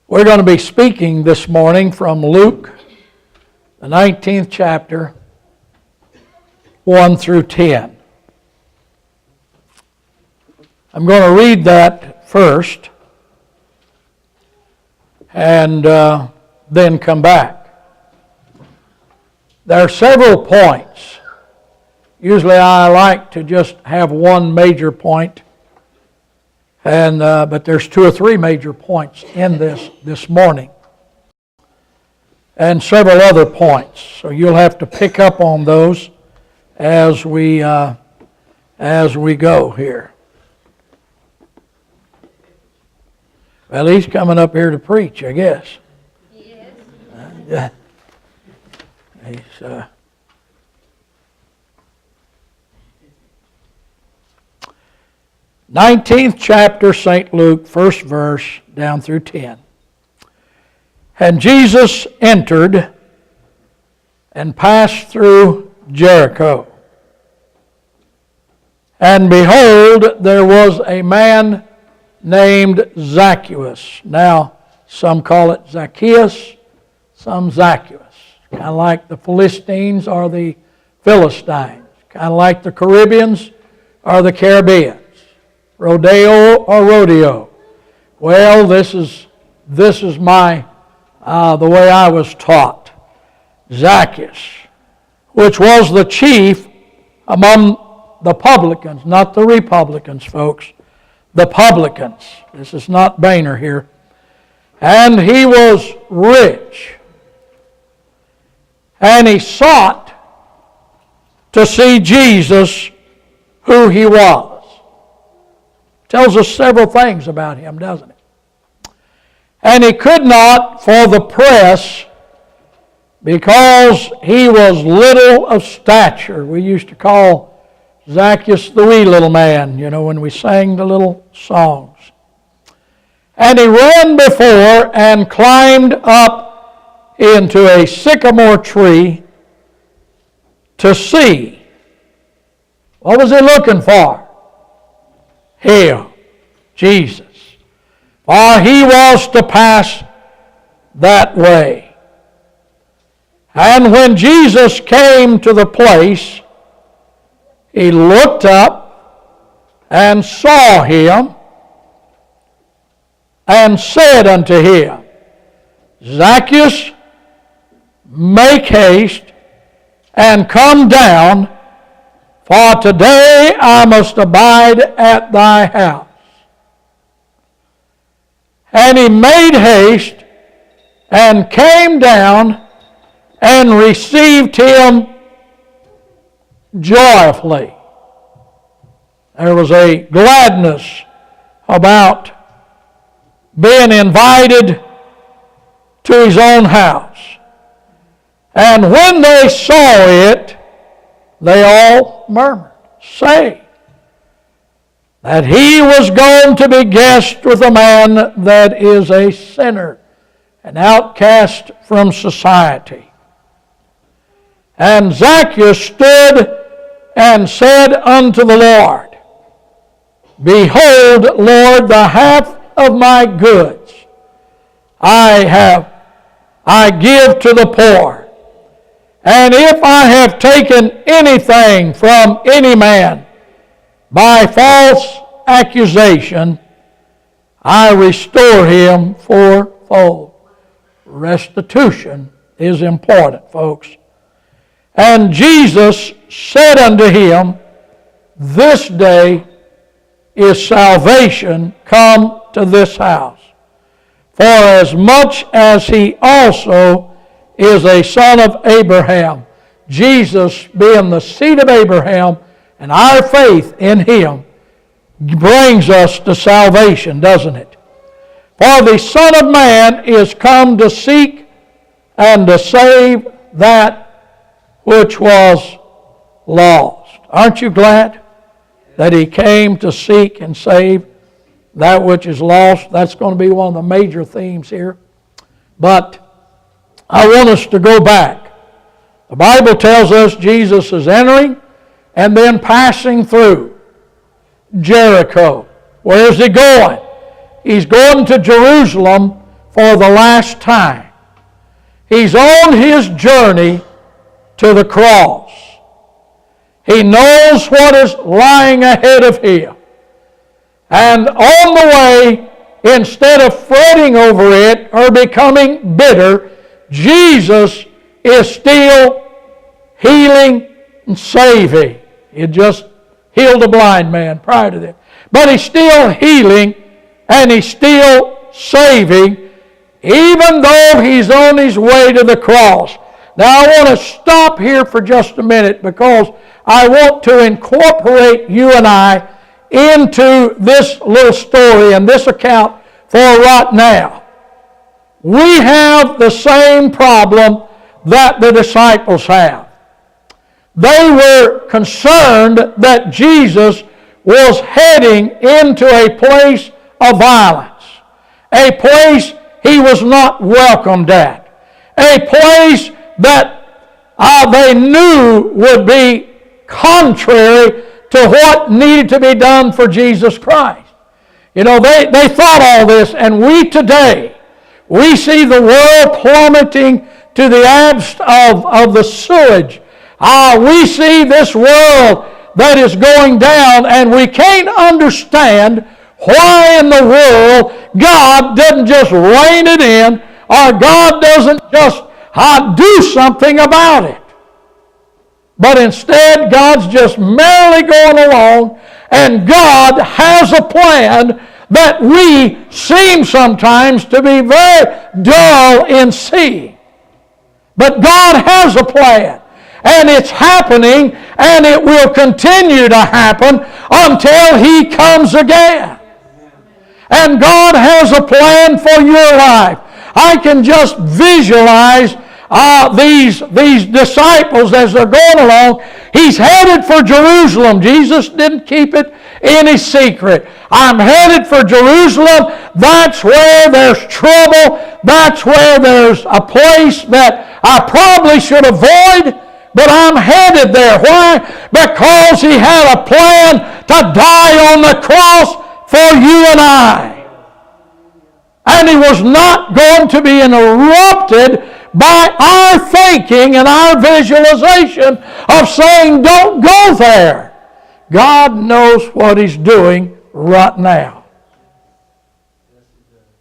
We're going to be speaking this morning from Luke, the 19th chapter, 1 through 10. I'm going to read that first and then come back. There are several points. Usually I like to just have one major point, but there's two or three major points in this morning, and several other points. So you'll have to pick up on those as we go here. Well, he's coming up here to preach, I guess. Yes. He's 19th chapter, St. Luke, first verse down through 10. And Jesus entered and passed through Jericho. And behold, there was a man named Zacchaeus. Now, some call it Zacchaeus, some Zacchaeus. Kind of like the Philistines or the Philistines. Kind of like the Caribbeans or the Caribbeans. Rodeo or rodeo. Well, this is my the way I was taught. Zacchaeus, which was the chief among the publicans, not the Republicans, folks. The publicans. This is not Boehner here. And he was rich. And he sought to see Jesus, who he was. Tells us several things about him, doesn't it? And he could not for the press, because he was little of stature. We used to call Zacchaeus the wee little man, when we sang the little songs. And he ran before and climbed up into a sycamore tree to see. What was he looking for? Him, Jesus. For he was to pass that way. And when Jesus came to the place, he looked up and saw him and said unto him, Zacchaeus, make haste and come down, for today I must abide at thy house. And he made haste and came down and received him joyfully. There was a gladness about being invited to his own house. And when they saw it, they all murmured, saying that he was going to be guest with a man that is a sinner, an outcast from society. And Zacchaeus stood and said unto the Lord, Behold, Lord, the half of my goods I give to the poor. And if I have taken anything from any man by false accusation, I restore him fourfold. Restitution is important, folks. And Jesus said unto him, This day is salvation come to this house, for as much as he also is a son of Abraham. Jesus, being the seed of Abraham, and our faith in him brings us to salvation, doesn't it? For the Son of Man is come to seek and to save that which was lost. Aren't you glad that he came to seek and save that which is lost? That's going to be one of the major themes here. But I want us to go back. The Bible tells us Jesus is entering and then passing through Jericho. Where is he going? He's going to Jerusalem for the last time. He's on his journey to the cross. He knows what is lying ahead of him. And on the way, instead of fretting over it or becoming bitter, Jesus is still healing and saving. He just healed a blind man prior to this. But he's still healing and he's still saving, even though he's on his way to the cross. Now I want to stop here for just a minute because I want to incorporate you and I into this little story and this account for right now. We have the same problem that the disciples have. They were concerned that Jesus was heading into a place of violence, a place he was not welcomed at, a place that they knew would be contrary to what needed to be done for Jesus Christ. You know, they thought all this, and we today, we see the world plummeting to the abs of the sewage. We see this world that is going down, and we can't understand why in the world God doesn't just rein it in, or God doesn't just do something about it. But instead, God's just merrily going along, and God has a plan that we seem sometimes to be very dull in seeing. But God has a plan, and it's happening, and it will continue to happen until He comes again. And God has a plan for your life. I can just visualize these disciples as they're going along. He's headed for Jerusalem. Jesus didn't keep it any secret. I'm headed for Jerusalem. That's where there's trouble. That's where there's a place that I probably should avoid, but I'm headed there. Why? Because He had a plan to die on the cross for you and I. And He was not going to be interrupted by our thinking and our visualization of saying, don't go there. God knows what He's doing right now.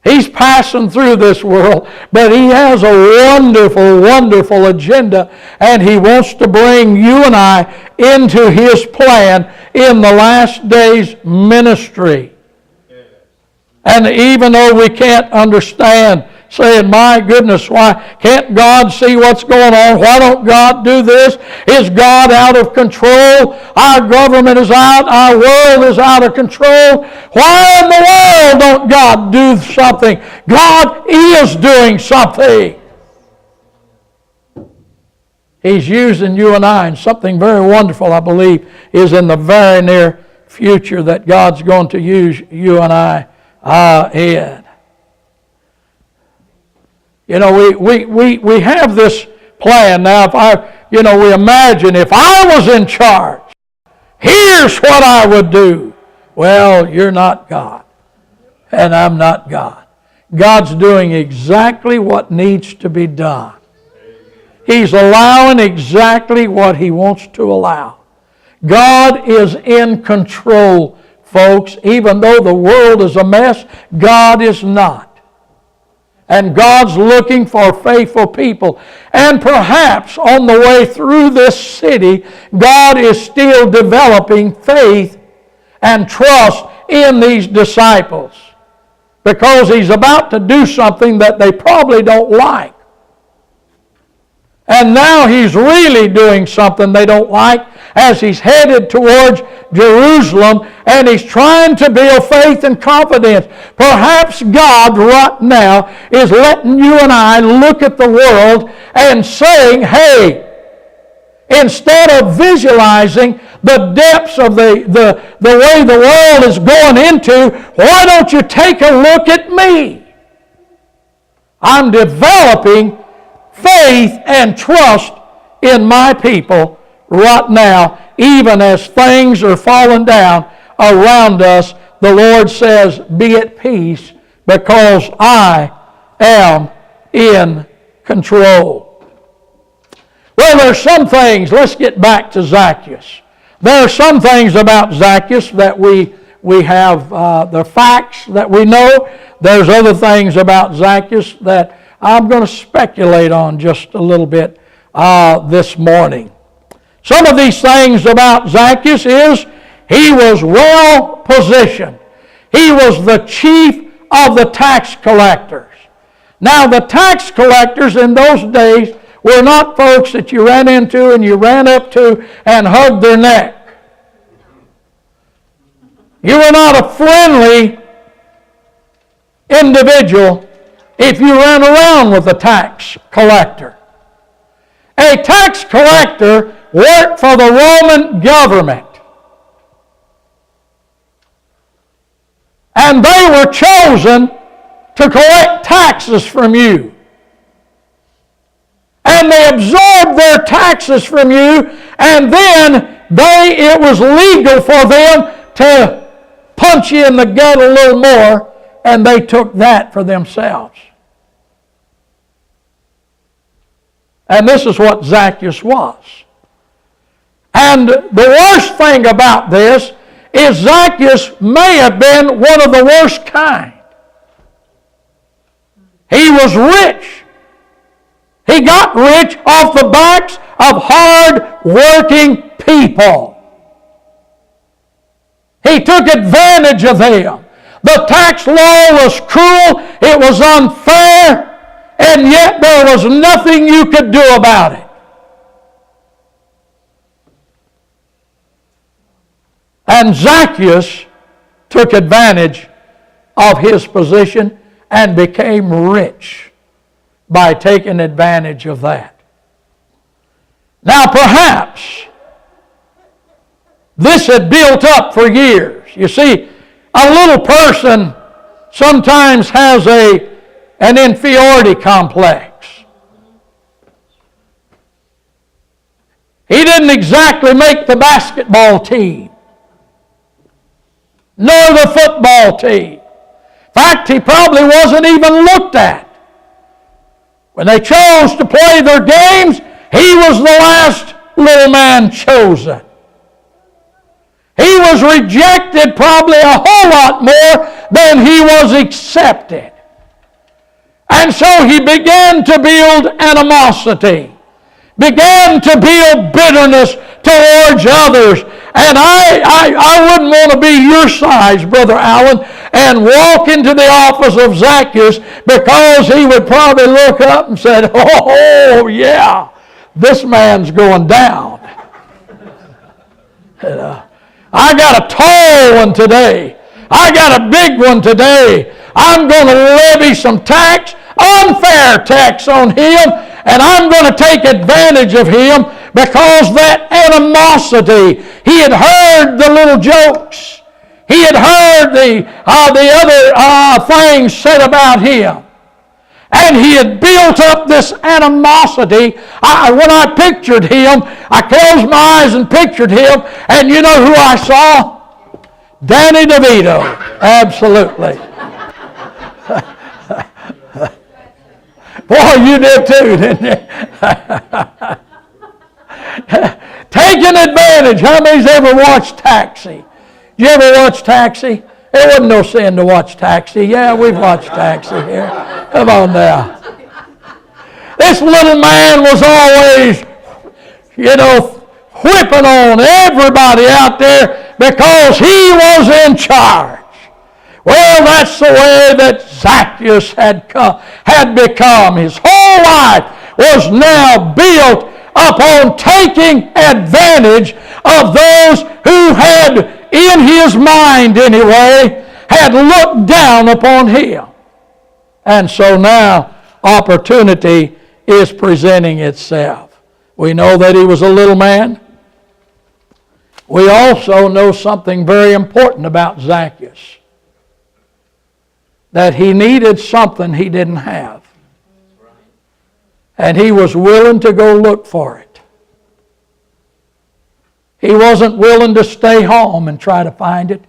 He's passing through this world, but He has a wonderful, wonderful agenda, and He wants to bring you and I into His plan in the last days ministry. And even though we can't understand, saying, my goodness, why can't God see what's going on? Why don't God do this? Is God out of control? Our government is out. Our world is out of control. Why in the world don't God do something? God is doing something. He's using you and I, and something very wonderful, I believe, is in the very near future that God's going to use you and I in. You know, we have this plan. Now, we imagine if I was in charge, here's what I would do. Well, you're not God, and I'm not God. God's doing exactly what needs to be done. He's allowing exactly what He wants to allow. God is in control, folks. Even though the world is a mess, God is not. And God's looking for faithful people. And perhaps on the way through this city, God is still developing faith and trust in these disciples, because He's about to do something that they probably don't like. And now He's really doing something they don't like as He's headed towards Jerusalem, and He's trying to build faith and confidence. Perhaps God right now is letting you and I look at the world and saying, hey, instead of visualizing the depths of the way the world is going into, why don't you take a look at me? I'm developing faith and trust in my people right now, even as things are falling down around us. The Lord says, be at peace, because I am in control. Well, there's some things, let's get back to Zacchaeus. There are some things about Zacchaeus that we have the facts that we know. There's other things about Zacchaeus that I'm going to speculate on just a little bit this morning. Some of these things about Zacchaeus is he was well positioned. He was the chief of the tax collectors. Now, the tax collectors in those days were not folks that you ran into and you ran up to and hugged their neck. You were not a friendly individual if you ran around with a tax collector. A tax collector worked for the Roman government. And they were chosen to collect taxes from you. And they absorbed their taxes from you, and then it was legal for them to punch you in the gut a little more, and they took that for themselves. And this is what Zacchaeus was. And the worst thing about this is Zacchaeus may have been one of the worst kind. He was rich. He got rich off the backs of hard-working people. He took advantage of them. The tax law was cruel, it was unfair, and yet there was nothing you could do about it. And Zacchaeus took advantage of his position and became rich by taking advantage of that. Now perhaps this had built up for years. You see, a little person sometimes has an inferiority complex. He didn't exactly make the basketball team, nor the football team. In fact, he probably wasn't even looked at. When they chose to play their games, he was the last little man chosen. He was rejected probably a whole lot more than he was accepted. And so he began to build animosity, began to build bitterness towards others. And I wouldn't want to be your size, Brother Allen, and walk into the office of Zacchaeus, because he would probably look up and say, oh yeah, this man's going down. I got a tall one today. I got a big one today. I'm going to levy some tax, unfair tax on him, and I'm going to take advantage of him because that animosity. He had heard the little jokes. He had heard the other things said about him. And he had built up this animosity. When I pictured him, I closed my eyes and pictured him, and you know who I saw? Danny DeVito. Absolutely. Boy, you did too, didn't you? Taking advantage. How many's ever watched Taxi? Did you ever watch Taxi? It wasn't no sin to watch Taxi. Yeah, we've watched Taxi here. Come on now. This little man was always, whipping on everybody out there because he was in charge. Well, that's the way that Zacchaeus had become. His whole life was now built upon taking advantage of those who had, in his mind anyway, had looked down upon him. And so now opportunity is presenting itself. We know that he was a little man. We also know something very important about Zacchaeus. That he needed something he didn't have. And he was willing to go look for it. He wasn't willing to stay home and try to find it.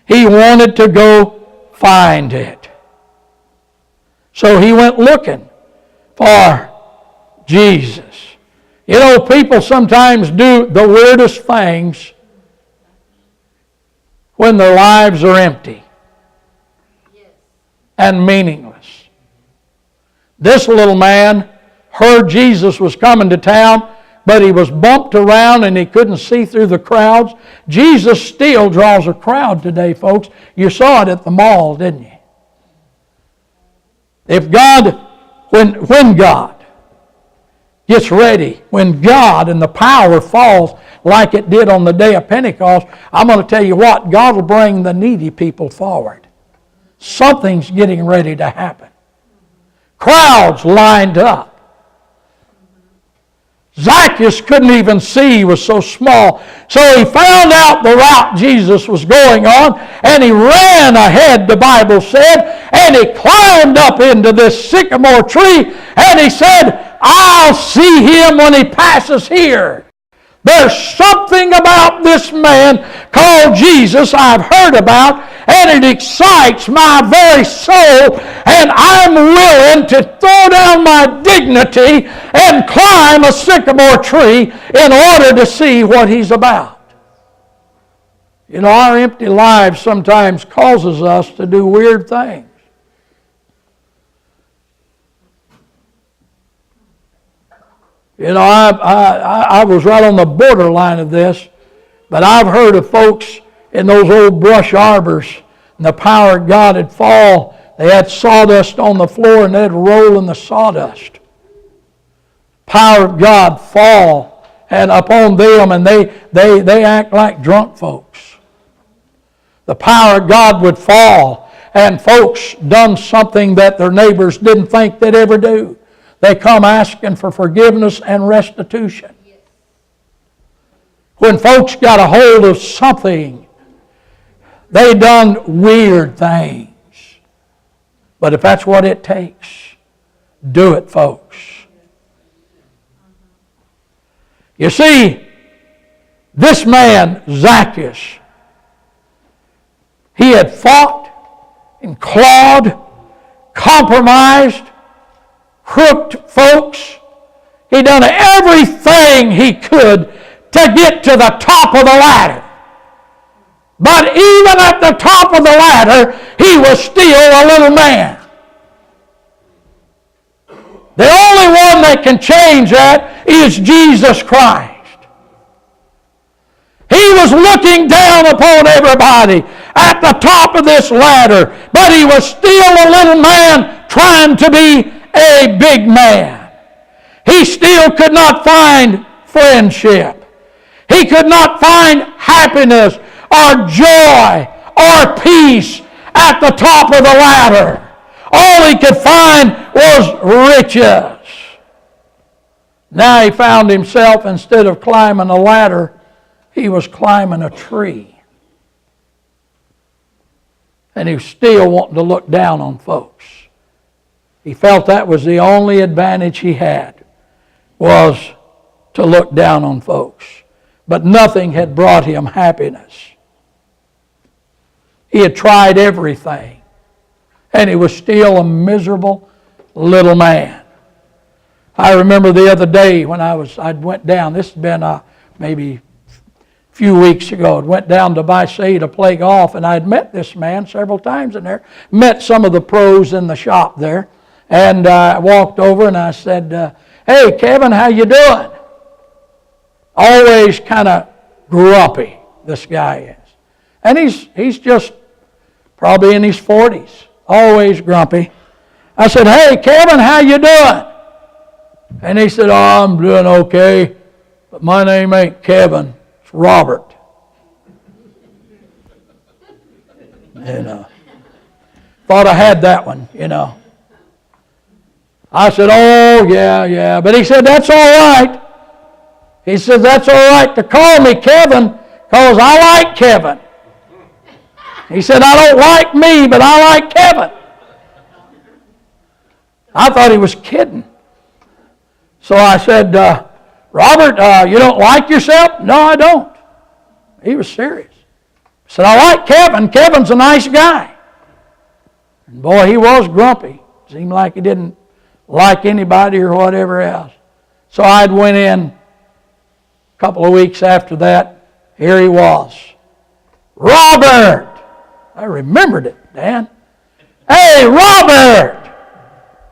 He wanted to go find it. So he went looking for Jesus. You know, people sometimes do the weirdest things when their lives are empty and meaningless. This little man heard Jesus was coming to town, but he was bumped around and he couldn't see through the crowds. Jesus still draws a crowd today, folks. You saw it at the mall, didn't you? If God, when God gets ready, when God and the power falls like it did on the day of Pentecost, I'm going to tell you what, God will bring the needy people forward. Something's getting ready to happen. Crowds lined up. Zacchaeus couldn't even see, he was so small. So he found out the route Jesus was going on, and he ran ahead, the Bible said, and he climbed up into this sycamore tree, and he said, I'll see him when he passes here. There's something about this man called Jesus I've heard about, and it excites my very soul, and I'm willing to throw down my dignity and climb a sycamore tree in order to see what he's about. You know, our empty lives sometimes causes us to do weird things. You know, I was right on the borderline of this, but I've heard of folks in those old brush arbors, and the power of God would fall. They had sawdust on the floor, and they'd roll in the sawdust. Power of God fall and upon them, and they act like drunk folks. The power of God would fall, and folks done something that their neighbors didn't think they'd ever do. They come asking for forgiveness and restitution. When folks got a hold of something, they done weird things. But if that's what it takes, do it, folks. You see, this man, Zacchaeus, he had fought and clawed, compromised, crooked folks. He done everything he could to get to the top of the ladder. But even at the top of the ladder, he was still a little man. The only one that can change that is Jesus Christ. He was looking down upon everybody at the top of this ladder, but he was still a little man trying to be a big man. He still could not find friendship. He could not find happiness or joy or peace at the top of the ladder. All he could find was riches. Now he found himself, instead of climbing a ladder, he was climbing a tree. And he was still wanting to look down on folks. He felt that was the only advantage he had, was to look down on folks. But nothing had brought him happiness. He had tried everything, and he was still a miserable little man. I remember the other day when I went down, this has been maybe a few weeks ago, I went down to Vicey to play golf, and I had met this man several times in there, met some of the pros in the shop there, and I walked over and I said, hey, Kevin, how you doing? Always kind of grumpy, this guy is. And he's just probably in his 40s, always grumpy. I said, hey, Kevin, how you doing? And he said, oh, I'm doing okay, but my name ain't Kevin, it's Robert. Thought I had that one, I said, oh, yeah. But he said, that's all right. He said, that's all right to call me Kevin, because I like Kevin. He said, I don't like me, but I like Kevin. I thought he was kidding. So I said, Robert, you don't like yourself? No, I don't. He was serious. I said, I like Kevin. Kevin's a nice guy. And boy, he was grumpy. Seemed like he didn't like anybody or whatever else. So I went in a couple of weeks after that. Here he was. Robert! I remembered it, Dan. Hey, Robert!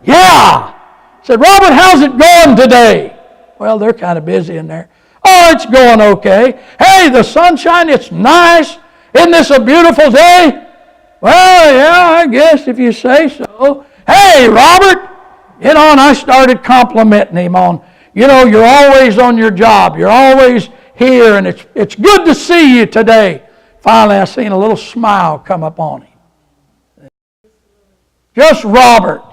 Yeah! I said, Robert, how's it going today? Well, they're kind of busy in there. Oh, it's going okay. Hey, the sunshine, it's nice. Isn't this a beautiful day? Well, yeah, I guess if you say so. Hey, Robert! And I started complimenting him on, you're always on your job. You're always here, and it's good to see you today. Finally, I seen a little smile come up on him. Just Robert,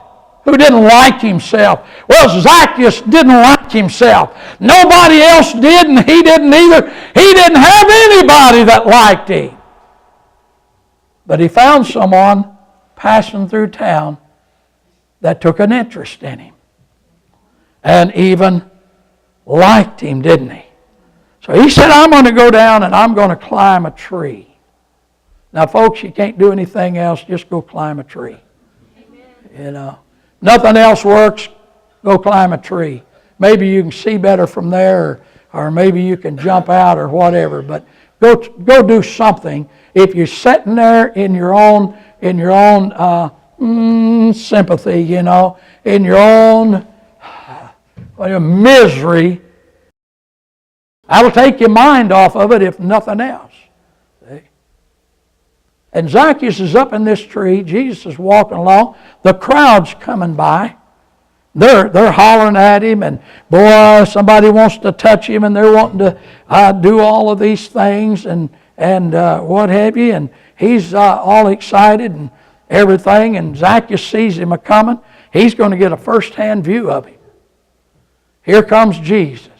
who didn't like himself. Well, Zacchaeus didn't like himself. Nobody else did, and he didn't either. He didn't have anybody that liked him. But he found someone passing through town that took an interest in him and even liked him, didn't he? So he said, I'm going to go down and I'm going to climb a tree. Now, folks, you can't do anything else. Just go climb a tree. Amen. Nothing else works. Go climb a tree. Maybe you can see better from there, or maybe you can jump out or whatever. But go do something. If you're sitting there in your own sympathy, in your own misery, that'll take your mind off of it if nothing else. See? And Zacchaeus is up in this tree. Jesus is walking along. The crowd's coming by. They're hollering at him, and boy, somebody wants to touch him, and they're wanting to do all of these things and what have you. And he's all excited and everything. And Zacchaeus sees him a-coming. He's going to get a first-hand view of him. Here comes Jesus.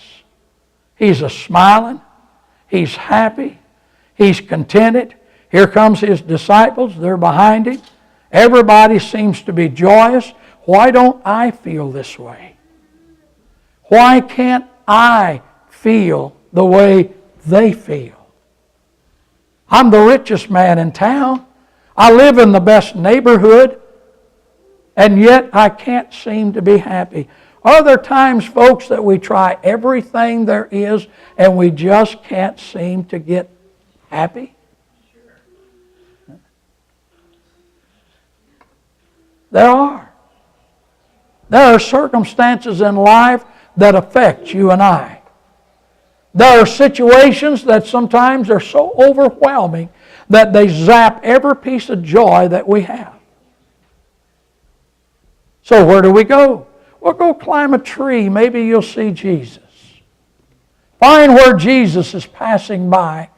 He's a-smiling. He's happy. He's contented. Here comes his disciples. They're behind him. Everybody seems to be joyous. Why don't I feel this way? Why can't I feel the way they feel? I'm the richest man in town. I live in the best neighborhood, and yet I can't seem to be happy. Are there times, folks, that we try everything there is and we just can't seem to get happy? There are. There are circumstances in life that affect you and I. There are situations that sometimes are so overwhelming that they zap every piece of joy that we have. So where do we go? Well, go climb a tree. Maybe you'll see Jesus. Find where Jesus is passing by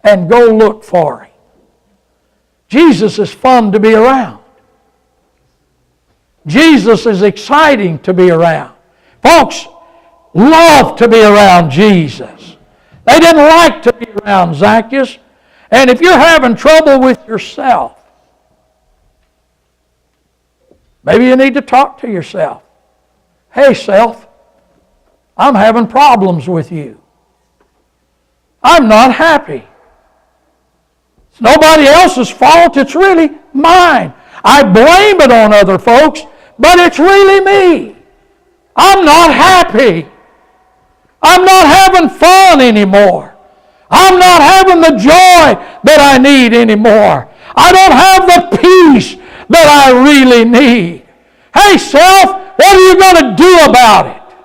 and go look for him. Jesus is fun to be around. Jesus is exciting to be around. Folks love to be around Jesus. They didn't like to be around Zacchaeus. And if you're having trouble with yourself, maybe you need to talk to yourself. Hey, self, I'm having problems with you. I'm not happy. It's nobody else's fault. It's really mine. I blame it on other folks, but it's really me. I'm not happy. I'm not having fun anymore. I'm not having the joy that I need anymore. I don't have the peace that I really need. Hey, self, what are you going to do about it?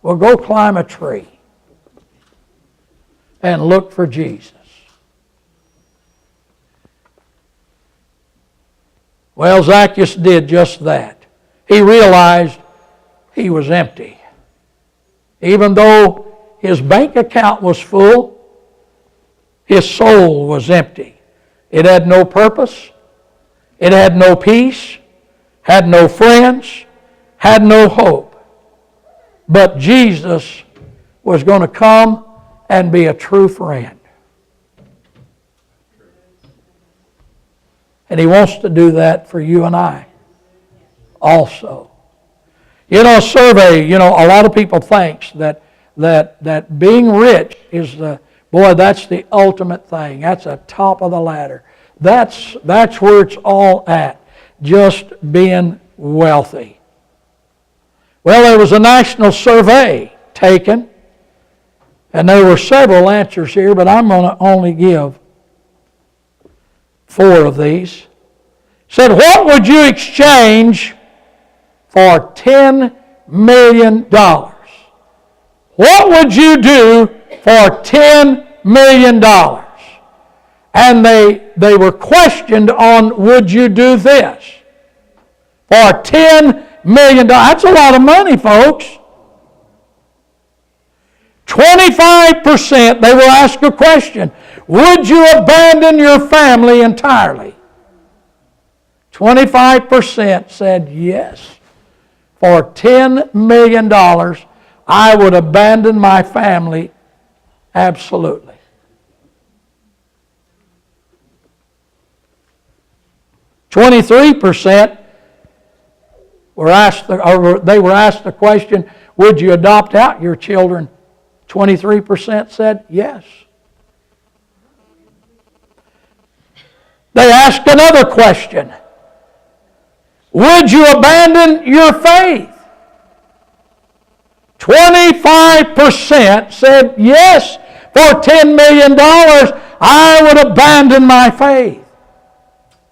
Well, go climb a tree and look for Jesus. Well, Zacchaeus did just that. He realized he was empty. Even though his bank account was full, his soul was empty. It had no purpose. It had no peace. Had no friends. Had no hope. But Jesus was going to come and be a true friend. And he wants to do that for you and I also. A survey, a lot of people think that being rich is that's the ultimate thing. That's the top of the ladder. That's where it's all at. just being wealthy. Well, there was a national survey taken, and there were several answers here, but I'm going to only give 4 of these. It said, what would you exchange for $10 million? What would you do for $10 million? And they were questioned on, would you do this? For $10 million. That's a lot of money, folks. 25%, they were asked a question, would you abandon your family entirely? 25% said yes. For $10 million, I would abandon my family absolutely. %, they were asked the question, would you adopt out your children? 23% said yes. They asked another question. Would you abandon your faith? 25% said yes. For $10 million, I would abandon my faith.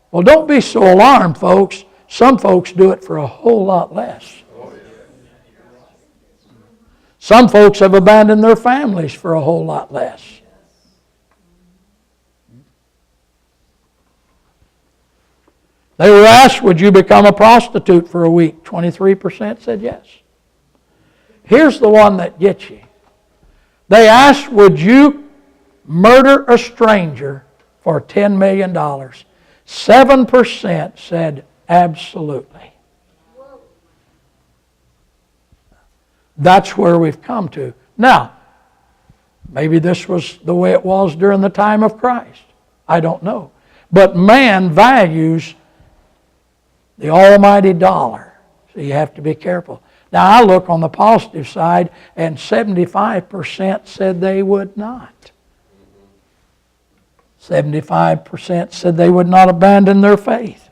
Well, don't be so alarmed, folks. Some folks do it for a whole lot less. Some folks have abandoned their families for a whole lot less. They were asked, would you become a prostitute for a week? 23% said yes. Here's the one that gets you. They asked, would you murder a stranger for $10 million? 7% said absolutely. That's where we've come to. Now, maybe this was the way it was during the time of Christ. I don't know. But man values the almighty dollar. So you have to be careful. Now, I look on the positive side, and 75% said they would not. 75% said they would not abandon their faith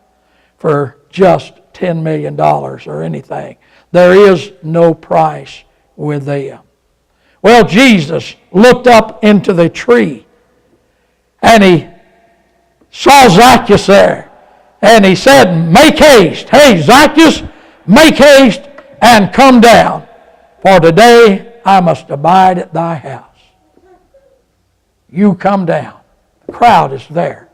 for just $10 million or anything. There is no price with them. Well, Jesus looked up into the tree, and he saw Zacchaeus there. And he said, make haste. Hey, Zacchaeus, make haste and come down. For today I must abide at thy house. You come down. The crowd is there.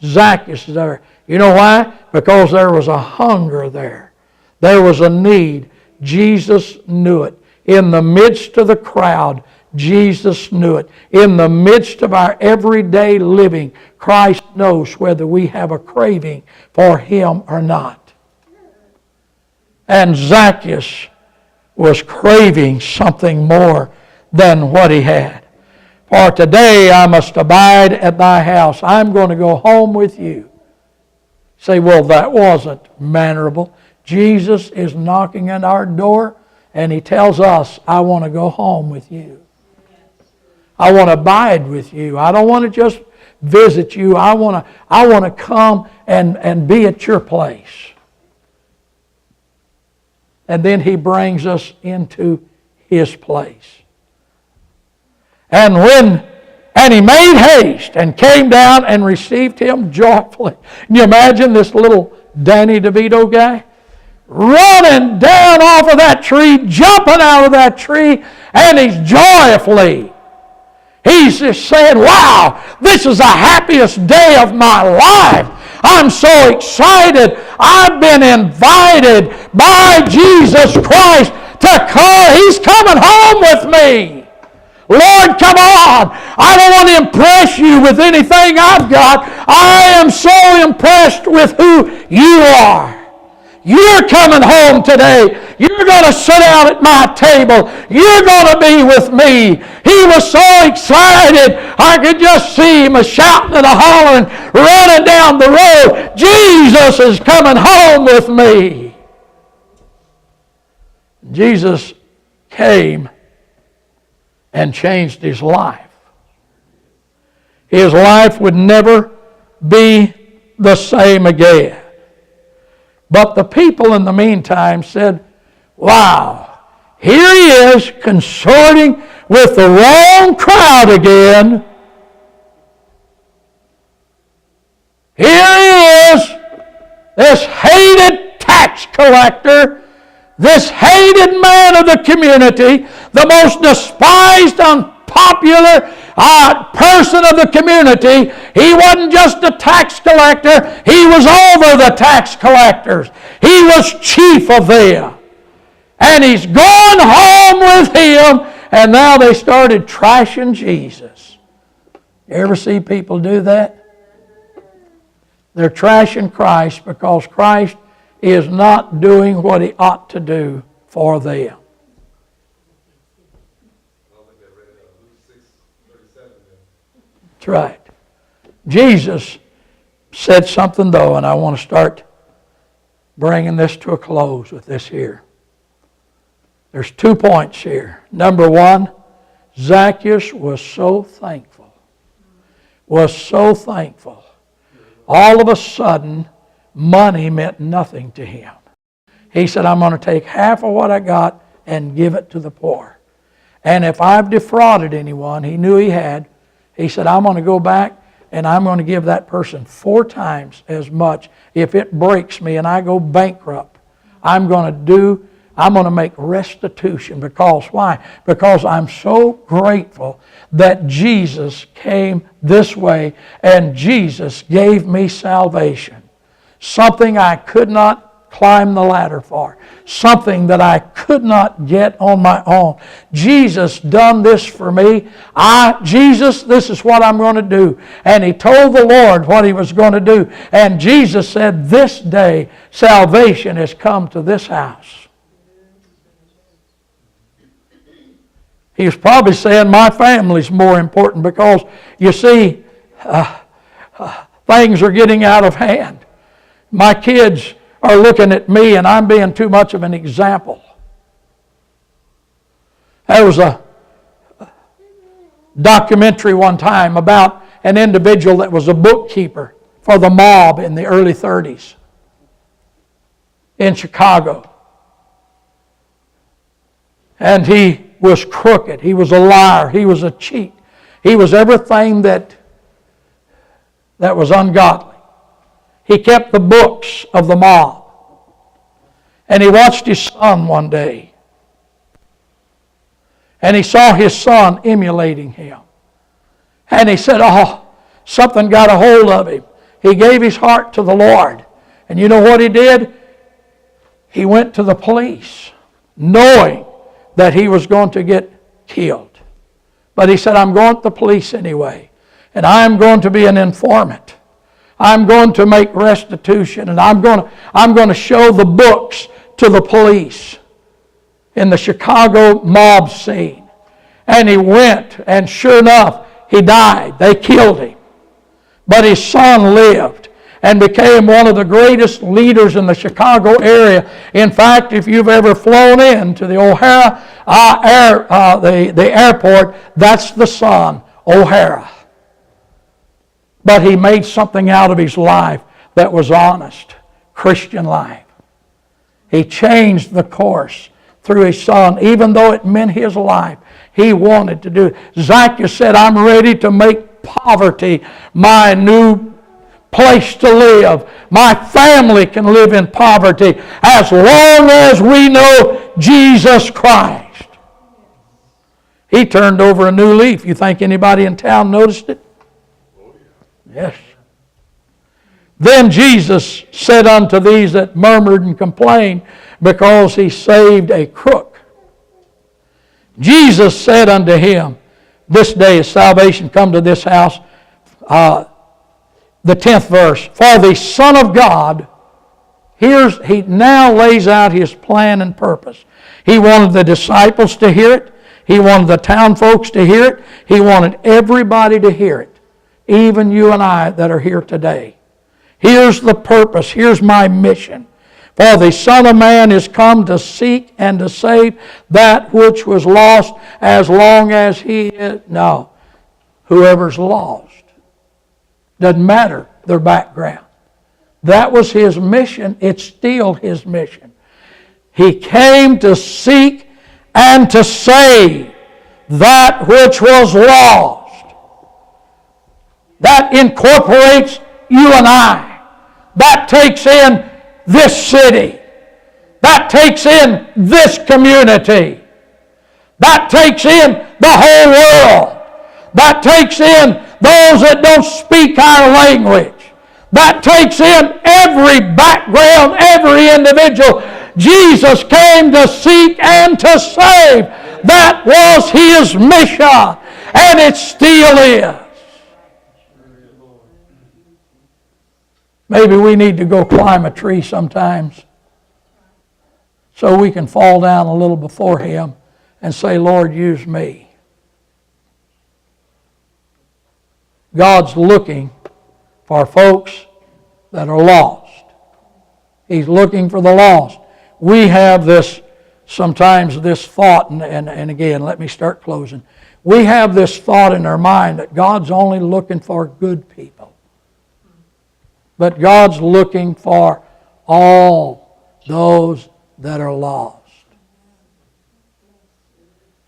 Zacchaeus is there. You know why? Because there was a hunger there. There was a need. Jesus knew it. In the midst of the crowd, Jesus knew it. In the midst of our everyday living, Christ knows whether we have a craving for Him or not. And Zacchaeus was craving something more than what he had. For today I must abide at thy house. I'm going to go home with you. Say, well, that wasn't mannerable. Jesus is knocking at our door, and He tells us, I want to go home with you. I want to abide with you. I don't want to just visit you. I want to come and be at your place. And then He brings us into His place. And He made haste and came down and received him joyfully. Can you imagine this little Danny DeVito guy? Running down off of that tree, jumping out of that tree, and he's joyfully. He's just saying, wow, this is the happiest day of my life. I'm so excited. I've been invited by Jesus Christ to come. He's coming home with me. Lord, come on. I don't want to impress you with anything I've got. I am so impressed with who you are. You're coming home today. You're going to sit down at my table. You're going to be with me. He was so excited. I could just see him shouting and hollering, running down the road. Jesus is coming home with me. Jesus came and changed his life. His life would never be the same again. But the people in the meantime said, wow, here he is consorting with the wrong crowd again. Here he is, this hated tax collector, this hated man of the community, the most despised, unpopular person of the community. He wasn't just a tax collector, he was over the tax collectors. He was chief of them. And he's gone home with him, and now they started trashing Jesus. You ever see people do that? They're trashing Christ because Christ is not doing what he ought to do for them. That's right. Jesus said something though, and I want to start bringing this to a close with this here. There's 2 points here. Number one, Zacchaeus was so thankful. All of a sudden, money meant nothing to him. He said, I'm going to take half of what I got and give it to the poor. And if I've defrauded anyone, he knew he had, he said, I'm going to go back and I'm going to give that person 4 times as much. If it breaks me and I go bankrupt, I'm going to make restitution. Because why? Because I'm so grateful that Jesus came this way and Jesus gave me salvation. Something I could not climb the ladder for. Something that I could not get on my own. Jesus done this for me. Jesus, this is what I'm going to do. And he told the Lord what he was going to do. And Jesus said, this day salvation has come to this house. He was probably saying my family's more important because, you see, things are getting out of hand. My kids are looking at me and I'm being too much of an example. There was a documentary one time about an individual that was a bookkeeper for the mob in the early 30s in Chicago. And he was crooked. He was a liar. He was a cheat. He was everything that was ungodly. He kept the books of the mob. And he watched his son one day. And he saw his son emulating him. And he said, something got a hold of him. He gave his heart to the Lord. And you know what he did? He went to the police, knowing that he was going to get killed. But he said, I'm going to the police anyway. And I'm going to be an informant. I'm going to make restitution. And I'm going to show the books to the police in the Chicago mob scene. And he went, and sure enough, he died. They killed him. But his son lived and became one of the greatest leaders in the Chicago area. In fact, if you've ever flown into the O'Hara the airport, that's the son, O'Hara. But he made something out of his life that was honest, Christian life. He changed the course through his son, even though it meant his life. He wanted to do it. Zacchaeus said, I'm ready to make poverty my new place to live. My family can live in poverty as long as we know Jesus Christ. He turned over a new leaf. You think anybody in town noticed it? Yes. Then Jesus said unto these that murmured and complained, because he saved a crook. Jesus said unto him, this day is salvation come to this house. The 10th verse. For the Son of God, he now lays out his plan and purpose. He wanted the disciples to hear it. He wanted the town folks to hear it. He wanted everybody to hear it. Even you and I that are here today. Here's the purpose. Here's my mission. For the Son of Man is come to seek and to save that which was lost, as long as he is. No, whoever's lost. Doesn't matter their background. That was His mission. It's still His mission. He came to seek and to save that which was lost. That incorporates you and I. That takes in this city. That takes in this community. That takes in the whole world. That takes in those that don't speak our language. That takes in every background, every individual. Jesus came to seek and to save. That was His mission, and it still is. Maybe we need to go climb a tree sometimes so we can fall down a little before Him and say, Lord, use me. God's looking for folks that are lost. He's looking for the lost. We have sometimes this thought, and again, let me start closing. We have this thought in our mind that God's only looking for good people. But God's looking for all those that are lost.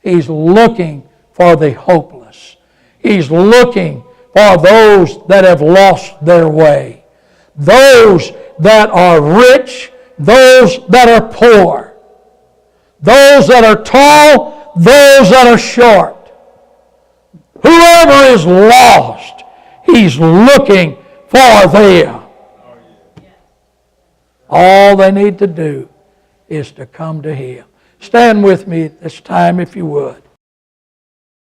He's looking for the hopeless. He's looking for those that have lost their way. Those that are rich, those that are poor. Those that are tall, those that are short. Whoever is lost, He's looking for them. All they need to do is to come to Him. Stand with me at this time if you would.